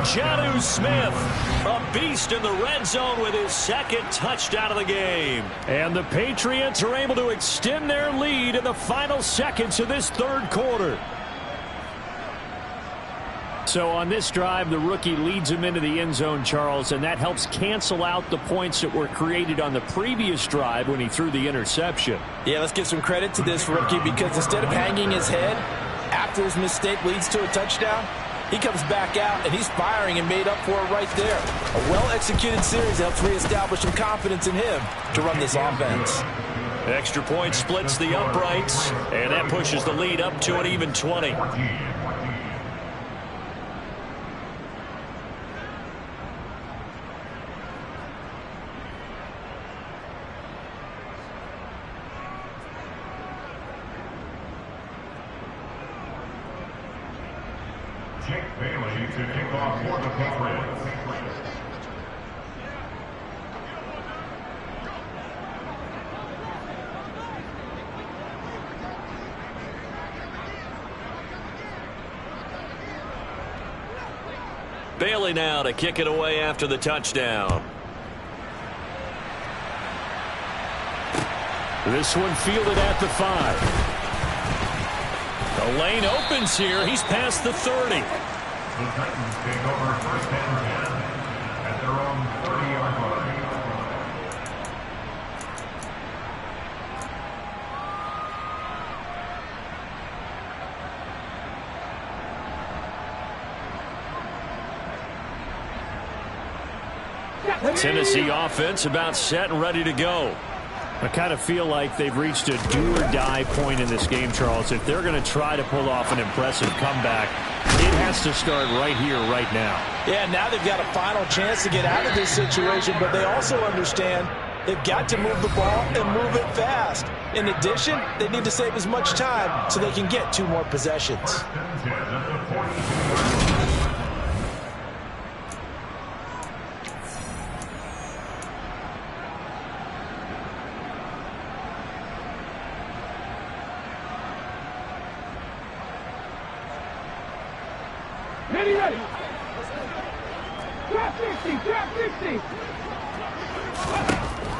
Jonnu Smith, a beast in the red zone with his 2nd touchdown of the game. And the Patriots are able to extend their lead in the final seconds of this 3rd quarter. So on this drive, the rookie leads him into the end zone, Charles, and that helps cancel out the points that were created on the previous drive when he threw the interception. Yeah, let's give some credit to this rookie because instead of hanging his head after his mistake leads to a touchdown, He comes back out, and he's firing and made up for it right there. A well-executed series helps reestablish some confidence in him to run this offense. Extra point splits the uprights, and that pushes the lead up to an even 20. Jake Bailey to kick off for the Patriots. Bailey now to kick it away after the touchdown. This one fielded at the 5. The lane opens here. He's past the 30. The Titans take over first and 10 at their own 30-yard line. Tennessee offense about set and ready to go. I kind of feel like they've reached a do-or-die point in this game, Charles. If they're going to try to pull off an impressive comeback, it has to start right here, right now. Yeah, now they've got a final chance to get out of this situation, but they also understand they've got to move the ball and move it fast. In addition, they need to save as much time so they can get 2 more possessions. Ready. Drop 50.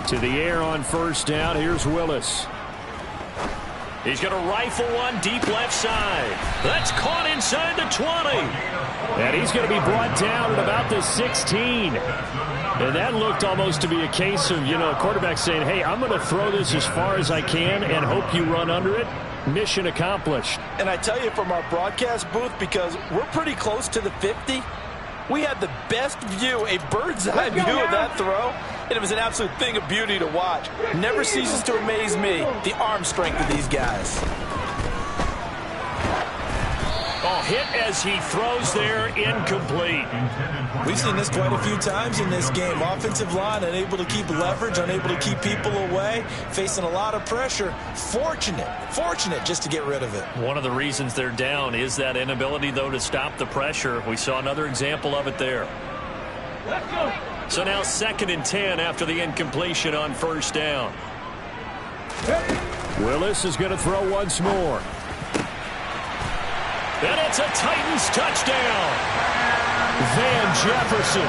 To the air on first down. Here's Willis. He's going to rifle one deep left side. That's caught inside the 20. And he's going to be brought down at about the 16. And that looked almost to be a case of, a quarterback saying, hey, I'm going to throw this as far as I can and hope you run under it. Mission accomplished. And I tell you from our broadcast booth, because we're pretty close to the 50, we had the best view, a bird's eye view of that throw, and it was an absolute thing of beauty to watch. Never ceases to amaze me, the arm strength of these guys. Oh, hit as he throws there, incomplete. We've seen this quite a few times in this game. Offensive line unable to keep leverage, unable to keep people away, facing a lot of pressure. Fortunate just to get rid of it. One of the reasons they're down is that inability, though, to stop the pressure. We saw another example of it there. Let's go. So now 2nd and 10 after the incompletion on first down. Willis is going to throw once more. And it's a Titans touchdown. Van Jefferson,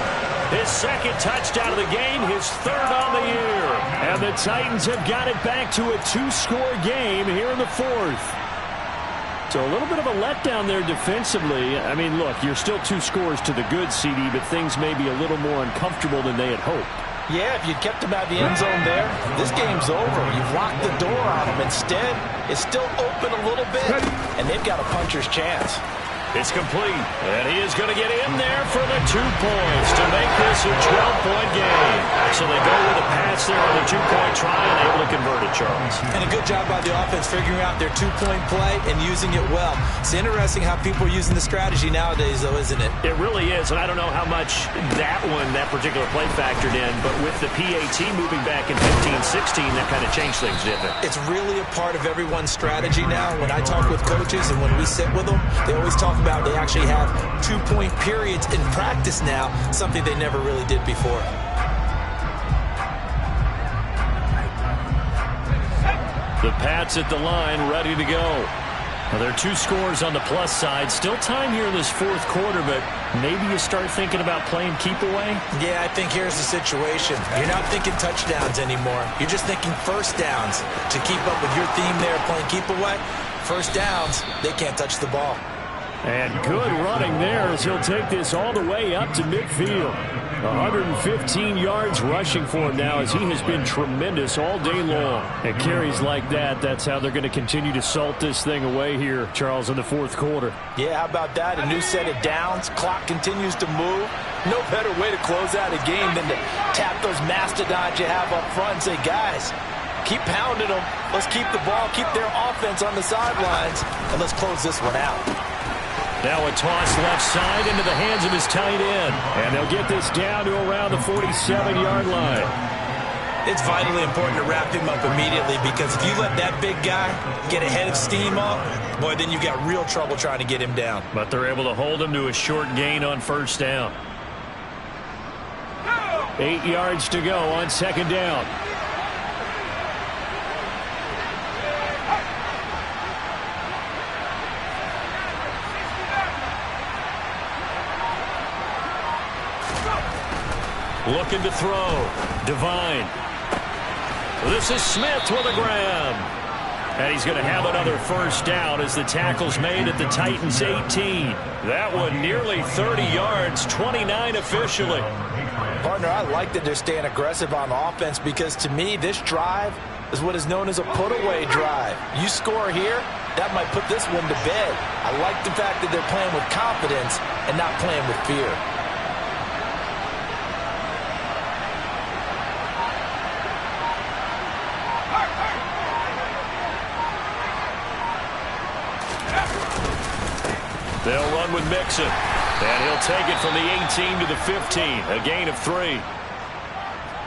his 2nd touchdown of the game, his 3rd on the year. And the Titans have got it back to a 2-score game here in the 4th. So a little bit of a letdown there defensively. I mean, look, you're still 2 scores to the good, CD, but things may be a little more uncomfortable than they had hoped. Yeah, if you'd kept them out of the end zone there, this game's over. You've locked the door on them. Instead, it's still open a little bit, and they've got a puncher's chance. It's complete, and he is going to get in there for the 2 points to make this a 12-point game. So they go with a pass there on the 2-point try and able to convert it, Charles. And a good job by the offense figuring out their 2-point play and using it well. It's interesting how people are using the strategy nowadays, though, isn't it? It really is, and I don't know how much that particular play factored in, but with the PAT moving back in 15-16, that kind of changed things, didn't it? It's really a part of everyone's strategy now. When I talk with coaches and when we sit with them, they always talk about they actually have 2-point periods in practice now, something they never really did before. The Pats at the line, ready to go. Well, there are 2 scores on the plus side. Still time here in this 4th quarter, but maybe you start thinking about playing keep away? Yeah, I think here's the situation. You're not thinking touchdowns anymore. You're just thinking first downs. To keep up with your theme there, playing keep away, first downs, they can't touch the ball. And good running there as he'll take this all the way up to midfield. 115 yards rushing for him now as he has been tremendous all day long. And carries like that, that's how they're going to continue to salt this thing away here, Charles, in the fourth quarter. Yeah, how about that? A new set of downs. Clock continues to move. No better way to close out a game than to tap those mastodons you have up front and say, guys, keep pounding them. Let's keep the ball, keep their offense on the sidelines, and let's close this one out. Now a toss left side into the hands of his tight end. And they'll get this down to around the 47-yard line. It's vitally important to wrap him up immediately because if you let that big guy get a head of steam up, boy, then you've got real trouble trying to get him down. But they're able to hold him to a short gain on first down. 8 yards to go on second down. Looking to throw. Divine. This is Smith with a grab. And he's going to have another first down as the tackle's made at the Titans' 18. That one nearly 30 yards, 29 officially. Partner, I like that they're staying aggressive on offense because to me, this drive is what is known as a put-away drive. You score here, that might put this one to bed. I like the fact that they're playing with confidence and not playing with fear. They'll run with Mixon. And he'll take it from the 18 to the 15. A gain of 3.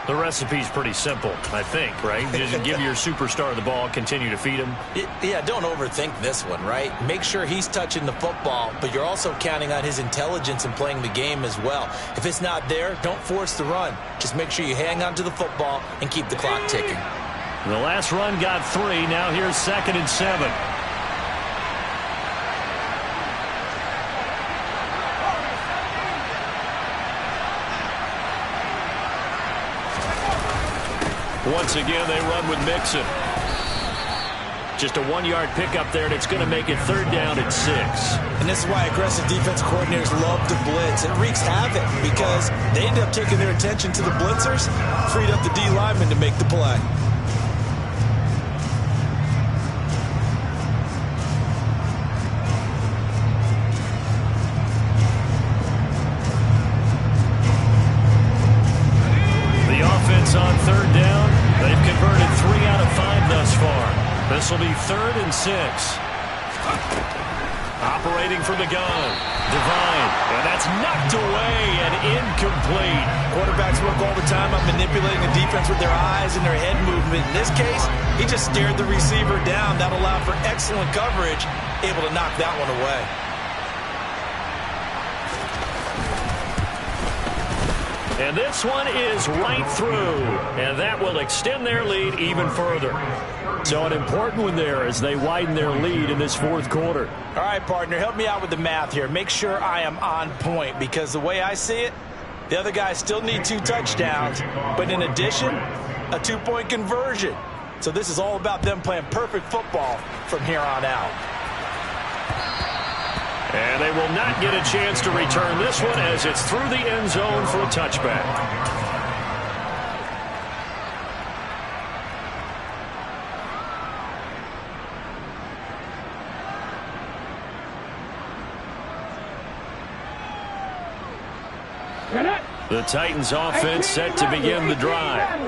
The recipe's pretty simple, I think, right? Just give your superstar the ball, continue to feed him. Yeah, don't overthink this one, right? Make sure he's touching the football, but you're also counting on his intelligence in playing the game as well. If it's not there, don't force the run. Just make sure you hang on to the football and keep the clock ticking. The last run got 3. Now here's 2nd and 7. Once again, they run with Mixon. Just a 1-yard pickup there, and it's going to make it 3rd down and 6. And this is why aggressive defense coordinators love to blitz. It wreaks havoc because they end up taking their attention to the blitzers, freed up the D lineman to make the play. On 3rd down, they've converted 3 out of 5 thus far. This will be 3rd and 6. Operating from the gun, Divine, and that's knocked away and incomplete. Quarterbacks work all the time on manipulating the defense with their eyes and their head movement. In this case, he just stared the receiver down. That allowed for excellent coverage, able to knock that one away. And this one is right through, and that will extend their lead even further. So an important one there as they widen their lead in this fourth quarter. All right, partner, help me out with the math here. Make sure I am on point because the way I see it, the other guys still need 2 touchdowns, but in addition, a 2-point conversion. So this is all about them playing perfect football from here on out. And they will not get a chance to return this one as it's through the end zone for a touchback. The Titans offense set to begin the drive.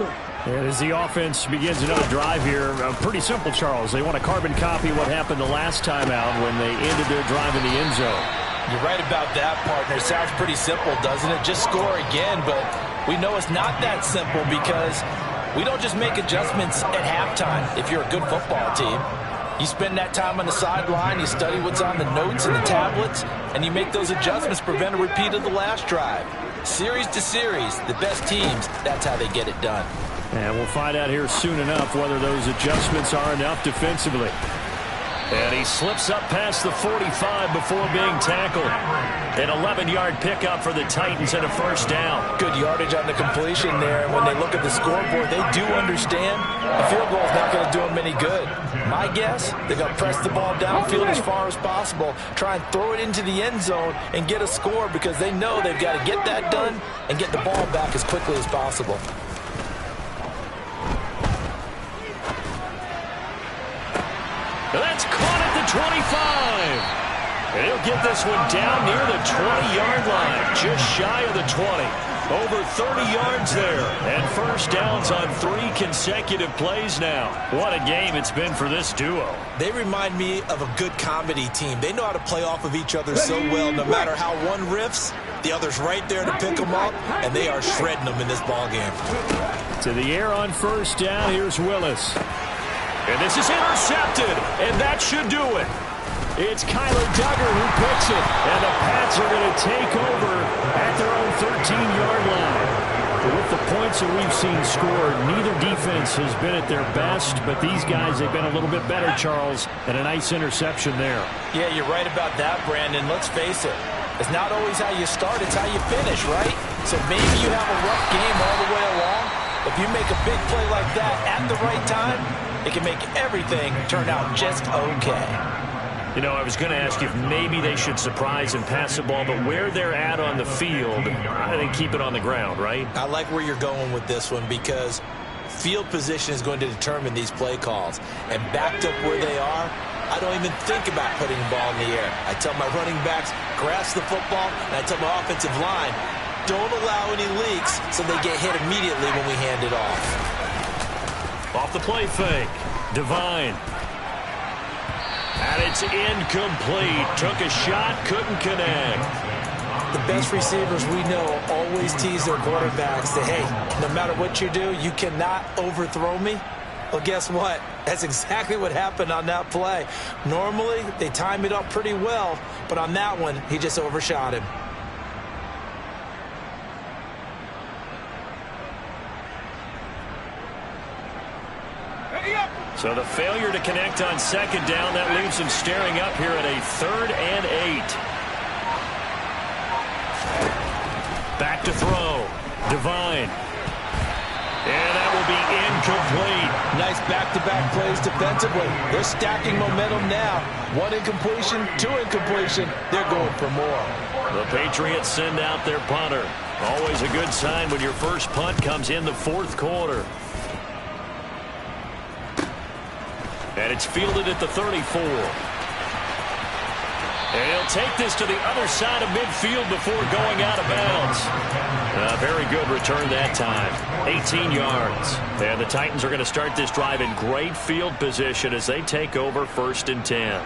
And as the offense begins another drive here, pretty simple, Charles. They want to carbon copy what happened the last time out when they ended their drive in the end zone. You're right about that, partner. Sounds pretty simple, doesn't it? Just score again, but we know it's not that simple because we don't just make adjustments at halftime if you're a good football team. You spend that time on the sideline, you study what's on the notes and the tablets, and you make those adjustments, prevent a repeat of the last drive. Series to series, the best teams, that's how they get it done. And we'll find out here soon enough whether those adjustments are enough defensively. And he slips up past the 45 before being tackled. An 11-yard pickup for the Titans and a first down. Good yardage on the completion there. When they look at the scoreboard, they do understand a field goal is not going to do them any good. My guess, they're going to press the ball downfield as far as possible, try and throw it into the end zone and get a score because they know they've got to get that done and get the ball back as quickly as possible. That's caught at the 25. And he'll get this one down near the 20-yard line, just shy of the 20. Over 30 yards there, and first downs on 3 consecutive plays now. What a game it's been for this duo. They remind me of a good comedy team. They know how to play off of each other so well. No matter how one riffs, the other's right there to pick them up, and they are shredding them in this ballgame. To the air on first down, here's Willis. And this is intercepted, and that should do it. It's Kyler Duggar who picks it, and the Pats are going to take over at their own 13-yard line. With the points that we've seen scored, neither defense has been at their best, but these guys have been a little bit better, Charles, and a nice interception there. Yeah, you're right about that, Brandon. Let's face it. It's not always how you start, it's how you finish, right? So maybe you have a rough game all the way along. If you make a big play like that at the right time, it can make everything turn out just okay. You know, I was going to ask you if maybe they should surprise and pass the ball, but where they're at on the field, I think keep it on the ground, right? I like where you're going with this one because field position is going to determine these play calls. And backed up where they are, I don't even think about putting the ball in the air. I tell my running backs, grasp the football, and I tell my offensive line, don't allow any leaks so they get hit immediately when we hand it off. Off the play fake, Devine. And it's incomplete. Took a shot, couldn't connect. The best receivers we know always tease their quarterbacks that, hey, no matter what you do, you cannot overthrow me. Well, guess what? That's exactly what happened on that play. Normally, they time it up pretty well, but on that one, he just overshot him. So the failure to connect on second down, that leaves him staring up here at a 3rd and 8. Back to throw. Devine. And that will be incomplete. Nice back-to-back plays defensively. They're stacking momentum now. 1 incompletion, 2 incompletion. They're going for more. The Patriots send out their punter. Always a good sign when your first punt comes in the 4th quarter. And it's fielded at the 34. And he'll take this to the other side of midfield before going out of bounds. A very good return that time. 18 yards. And the Titans are going to start this drive in great field position as they take over 1st and 10.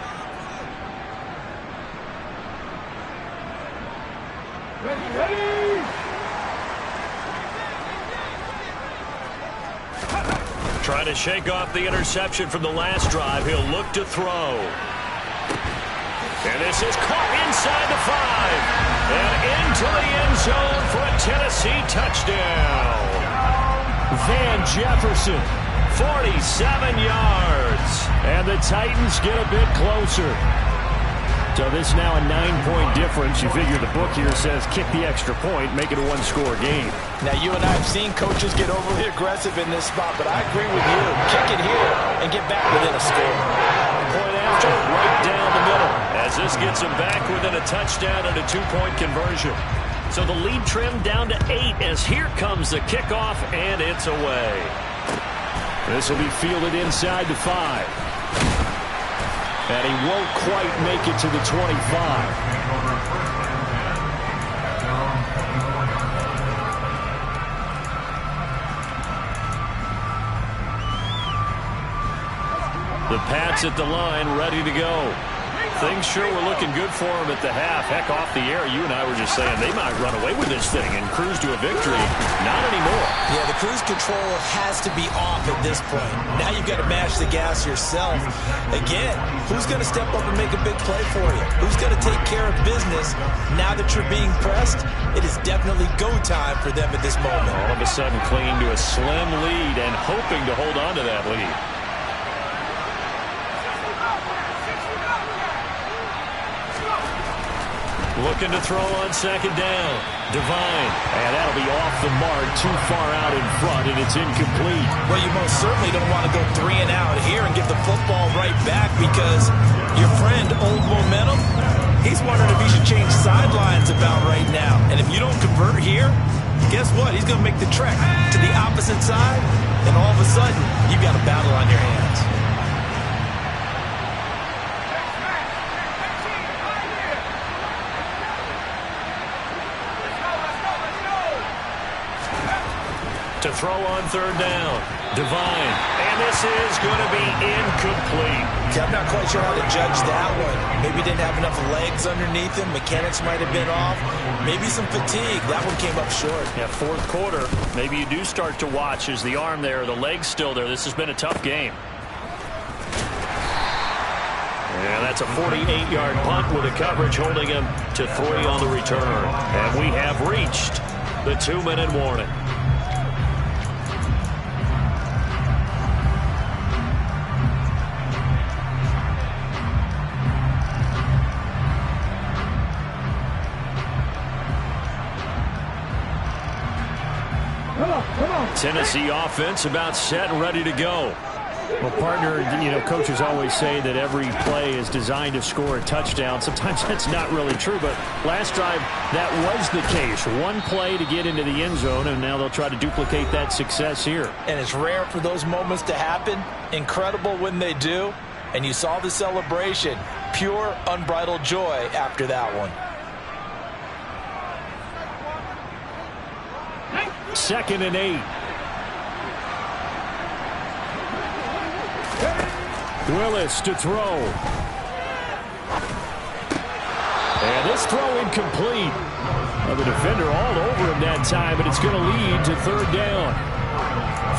Trying to shake off the interception from the last drive. He'll look to throw. And this is caught inside the 5. And into the end zone for a Tennessee touchdown. Van Jefferson, 47 yards. And the Titans get a bit closer. So this now a 9-point difference. You figure the book here says kick the extra point, make it a 1-score game. Now, you and I have seen coaches get overly aggressive in this spot, but I agree with you. Kick it here and get back within a score. Point after, right down the middle, as this gets him back within a touchdown and a 2-point conversion. So the lead trimmed down to 8 as here comes the kickoff, and it's away. This will be fielded inside the 5. And he won't quite make it to the 25. The Pats at the line, ready to go. Things sure were looking good for him at the half. Heck, off the air, you and I were just saying they might run away with this thing and cruise to a victory. Not anymore. Yeah, the cruise control has to be off at this point. Now you've got to mash the gas yourself. Again, who's going to step up and make a big play for you? Who's going to take care of business now that you're being pressed? It is definitely go time for them at this moment. All of a sudden clinging to a slim lead and hoping to hold on to that lead. Looking to throw on second down. Devine. And that'll be off the mark, too far out in front, and it's incomplete. Well, you most certainly don't want to go 3 and out here and give the football right back, because your friend, Old Momentum, he's wondering if he should change sidelines about right now. And if you don't convert here, guess what? He's going to make the trek to the opposite side, and all of a sudden, you've got a battle on your hands. To throw on third down. Devine. And this is going to be incomplete. See, I'm not quite sure how to judge that one. Maybe didn't have enough legs underneath him. Mechanics might have been off. Maybe some fatigue. That one came up short. Yeah, fourth quarter. Maybe you do start to watch as the arm there, the leg's still there. This has been a tough game. And that's a 48-yard punt with a coverage holding him to 3 on the return. And we have reached the 2-minute warning. Tennessee offense about set and ready to go. Well, partner, coaches always say that every play is designed to score a touchdown. Sometimes that's not really true, but last drive that was the case. One play to get into the end zone, and now they'll try to duplicate that success here. And it's rare for those moments to happen. Incredible when they do. And you saw the celebration. Pure, unbridled joy after that one. 2nd and 8. Willis to throw. And this throw incomplete. Well, the defender all over him that time, but it's going to lead to third down.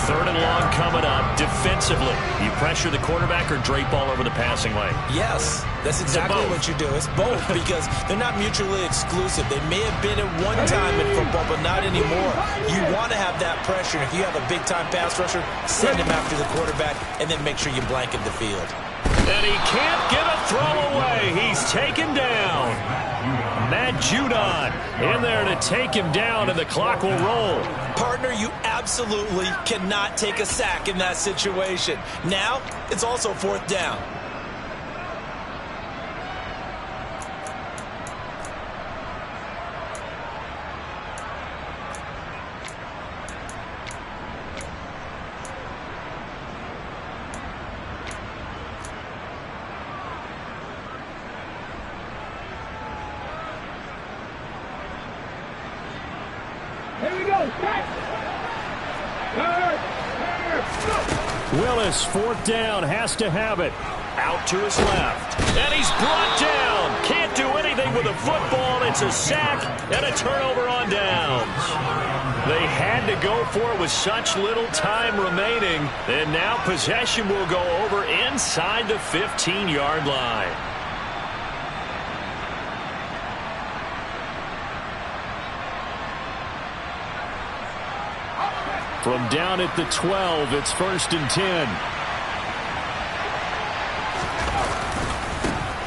3rd and long coming up. Defensively, you pressure the quarterback or drape all over the passing lane? Yes, that's exactly what you do. It's both, because they're not mutually exclusive. They may have been at one time in football, but not anymore. You want to have that pressure. If you have a big-time pass rusher, send him after the quarterback, and then make sure you blanket the field. And he can't get a throw away. He's taken down. Matt Judon in there to take him down, and the clock will roll. Partner, you absolutely cannot take a sack in that situation. Now, it's also 4th down. Willis, 4th down, has to have it. Out to his left. And he's brought down. Can't do anything with a football. It's a sack and a turnover on downs. They had to go for it with such little time remaining. And now possession will go over inside the 15-yard line. From down at the 12, it's 1st and 10.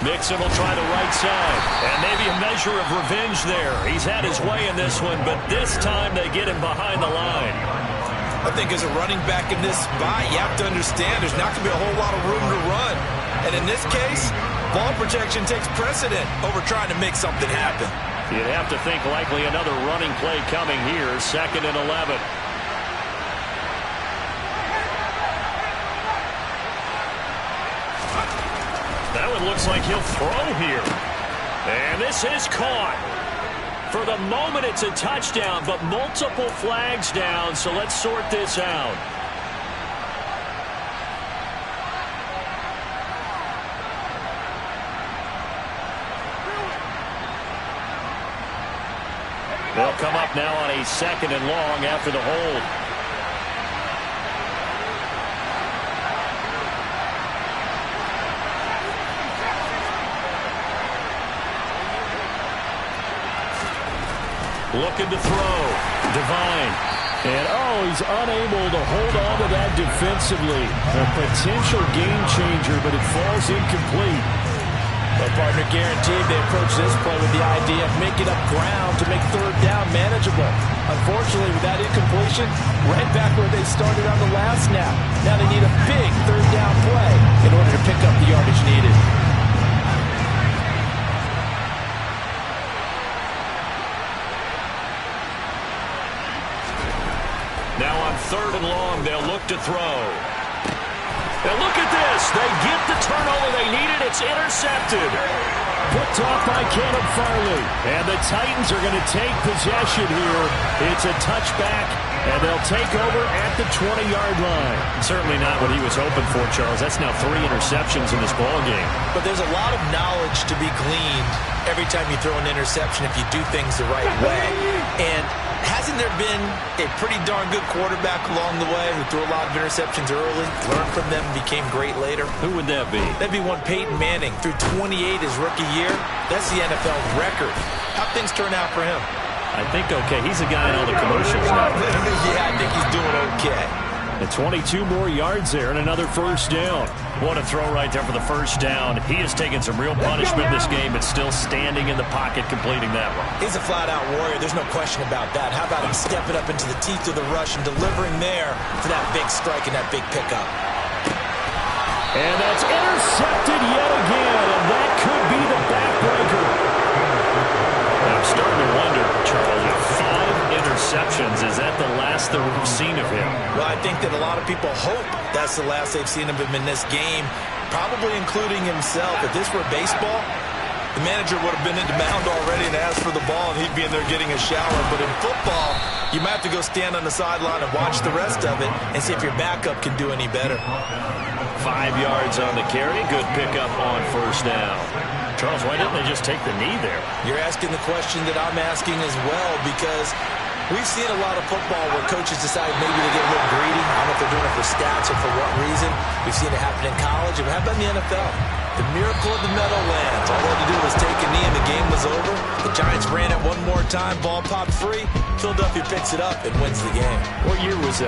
Mixon will try the right side. And maybe a measure of revenge there. He's had his way in this one, but this time they get him behind the line. I think as a running back in this spot, you have to understand there's not going to be a whole lot of room to run. And in this case, ball protection takes precedent over trying to make something happen. You'd have to think likely another running play coming here. 2nd and 11. That one looks like he'll throw here. And this is caught. For the moment, it's a touchdown, but multiple flags down, so let's sort this out. They'll come up now on a 2nd and long after the hold. Looking to throw. Devine. And, he's unable to hold on to that defensively. A potential game changer, but it falls incomplete. Well, partner, guaranteed they approach this play with the idea of making up ground to make third down manageable. Unfortunately, with that incompletion, right back where they started on the last snap. Now they need a big third down play in order to pick up the yardage needed. Now on 3rd and long, they'll look to throw. And look at this. They get the turnover they needed. It's intercepted. Picked off by Caleb Farley. And the Titans are going to take possession here. It's a touchback, and they'll take over at the 20-yard line. Certainly not what he was hoping for, Charles. That's now 3 interceptions in this ballgame. But there's a lot of knowledge to be gleaned every time you throw an interception if you do things the right way. And hasn't there been a pretty darn good quarterback along the way who threw a lot of interceptions early, learned from them, and became great later? Who would that be? That'd be one Peyton Manning. Threw 28 his rookie year. That's the NFL record. How'd things turn out for him? I think okay. He's a guy in all the commercials now. Yeah, I think he's doing okay. And 22 more yards there and another first down. What a throw right there for the first down. He has taken some real punishment in this game, but still standing in the pocket completing that one. He's a flat-out warrior. There's no question about that. How about him stepping up into the teeth of the rush and delivering there for that big strike and that big pickup? And that's intercepted yet again, and that could be the backbreaker. I'm starting to wonder, Charles, if 5 interceptions, is that the last that we've seen of him? Well, I think that a lot of people hope that's the last they've seen of him in this game, probably including himself. If this were baseball, the manager would have been in the mound already and asked for the ball, and he'd be in there getting a shower. But in football, you might have to go stand on the sideline and watch the rest of it and see if your backup can do any better. 5 yards on the carry. Good pickup on first down. Charles, why didn't they just take the knee there? You're asking the question that I'm asking as well, because we've seen a lot of football where coaches decide maybe to get a little greedy. I don't know if they're doing it for stats or for what reason. We've seen it happen in college. But how about in the NFL? The miracle of the Meadowlands. All they had to do was take a knee and the game was over. The Giants ran it one more time. Ball popped free. Philadelphia picks it up and wins the game. What year was that?